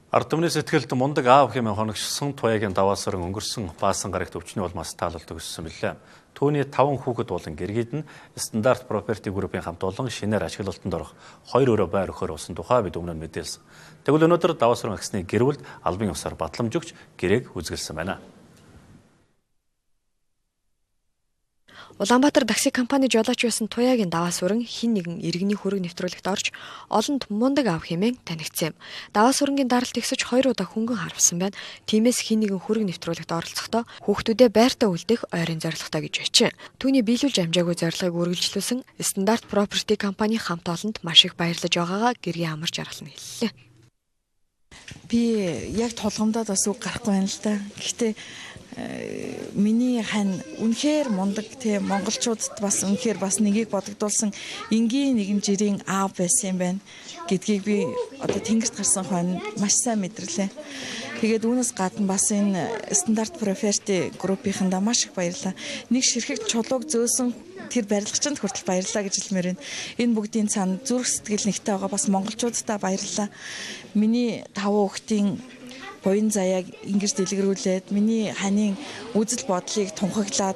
Ард түмний сэтгэлд мундаг аав хэмээн хоногшсон Туяагийн даваасран өнгөрсөн баасан гарагт өвчний улмаас таалалт өгсөн билээ. Түүний 5 хүүхэд болон гэргийд нь Стандарт Property Group-ийн хамт олон шинээр ашиглалтанд орох 2 өрөө байр өгөхөр болсон тухай бид өмнө нь мэдээлсэн. Тэгвэл өнөөдөр даваасран агсны гэр бүлд албан ёсоор батламж өгч гэрээг үзгэлсэн байна. Улаанбаатар такси компани жолооч байсан Туяагийн даваас өрн хин нэгэн иргэний хөрөг нэвтрүүлэгт орж олонд мундаг аав хэмээн танигдсан юм. Даваас өрнгийн даралт ихсэж 2 удаа хөнгөн харвсан байна. Тиймээс хин нэгэн хөрөг нэвтрүүлэгт оролцохдоо хүүхдүүдээ байртаа үлдэх ойрын зорилготой гэж байжээ. Түүний биелүүлж амжаагүй зорилгыг үргэлжлүүлсэн Стандарт Property компани хамт олонд маш их баярлаж байгаагаа гэргийн амар жаргал нь хэллээ. Би яг толгомдоод бас үг гарахгүй байна л да. Гэхдээ миний хань үнэхээр мундаг те монголчуудад бас үнэхээр бас нэгийг бодогдуулсан энгийн нэгэн жирийн аав байсан юм байна гэдгийг би одоо тэнгэрт гарсан хойно маш сайн мэдэрлээ. Тэгээд үүнээс гадна бас энэ Стандарт Property Group-ийнхэндээ маш их баярлалаа. Нэг ширхэг чулууг зөөсөн тэр барилгачид хүртэл баярлалаа гэж хэлмээр байна. Энэ бүгдийн цаана зүрх сэтгэл нэгтэй байгаа бас монголчуудаа баярлалаа. Миний 5 хүүхдийн буян заяаг ингэж дэлгэрүүлээд миний ханийн үзэл бодлыг тунхаглаад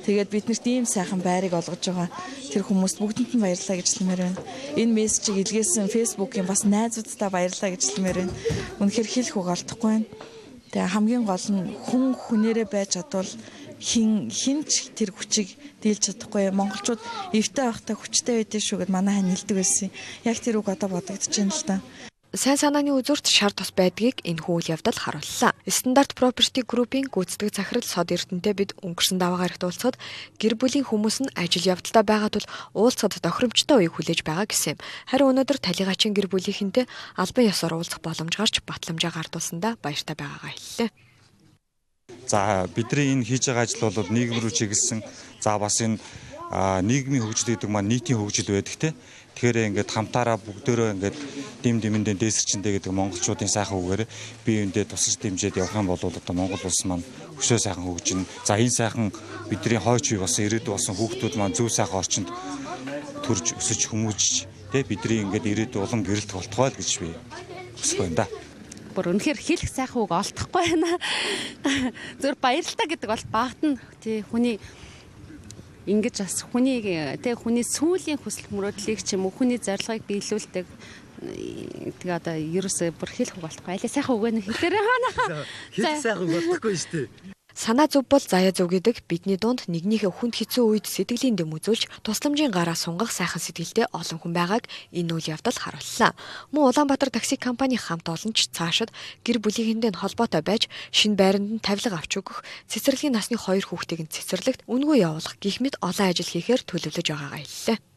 тэгээд биднэрт ийм сайхан байрыг олгож байгаа тэр хүмүүст бүгдэнд нь баярлалаа гэж хэлмээр байна. Энэ мессежийг илгээсэн Facebook-ийн бас найзуудтай баярлалаа гэж хэлмээр байна. Үнэхээр хэлэх үг олдохгүй байна. Тэгээ хамгийн гол нь хүн хүнээрээ байж чадвал хинч тэр хүчийг дийлж чадахгүй. Монголчууд эвтэй байхдаа хүчтэй байдгийг шүү гэд манай хань хэлдэг байсан. Яг тэр үг одоо бодогдож байна л да. Сайн санааны үзүүрт шар тус байдгийг энэ үйл явдал харууллаа. Стандарт Property Group-ийн гүйцэтгэх захирал Сод Эрдэнэтэй бид өнгөрсөн даваагаар уулзахад гэр бүлийн хүмүүс нь ажил явдалтай байгаа тул уулзахад тохиромжтой үеийг хүлээж байгаа гэсэн юм. Харин өнөөдөр Талигачин гэр бүлийнхэнтэй албан ёсоор уулзах боломж гарч батламжаа гардуулсандаа баяртай байгаагаа хэллээ. За бидний энэ хийж байгаа ажил бол нийгэм рүү чиглэсэн. За бас энэ нийгмийн хөгжил гэдэг маань нийтийн хөгжил байдаг те. Тэгэхээр ингээд хамтаараа бүгдөө ингээд дэмэндээ дээсэрчэндээ гэдэг монголчуудын сайхан үгээр би эндээ тусаж дэмжиж явах юм бол одоо Монгол улс маань өшөө сайхан хөгжинэ. За энэ сайхан бидний хойч бие бас ирээдүйд болсон хүүхдүүд маань зөв сайхан орчинд төрж өсөж хүмүүжиж те бидний ингээд ирээдүйд улам гэрэлт болтгоо л гэж би хүсэх байна да. Бүр үнэхээр хэлэх сайхан үг олдохгүй байна. Зөв баярлалаа гэдэг бол багт нь тий хүний ингэж бас хүний сүүлийн хүсэл мөрөөдлийг ч юм уу хүний зорилгыг биелүүлдэг тэгээ одоо ерөөсөө бүр хэлэх үг болтохгүй. Алей сайхан үг нэг хэлээрээ хана. Хэлэх сайхан үг болтохгүй шүү дээ. Санаа зөв бол заяа зөв гэдэг бидний дунд нэгнийхээ хүнд хэцүү үед сэтгэлийн дэм үзүүлж тусламжийн гараа сунгах сайхан сэтгэлтэй олон хүн байгааг энэ үйл явдал харууллаа. Мөн Улаанбаатар такси компани хамт олонч цаашид гэр бүлийнхэндээ холбоотой байж шинэ байранд нь тавилга авч өгөх, цэцэрлэгийн насны 2 хүүхдийг нь цэцэрлэгт үнгүй явуулах гэх мэт олон ажил хийхээр төлөвлөж байгаагаа хэллээ.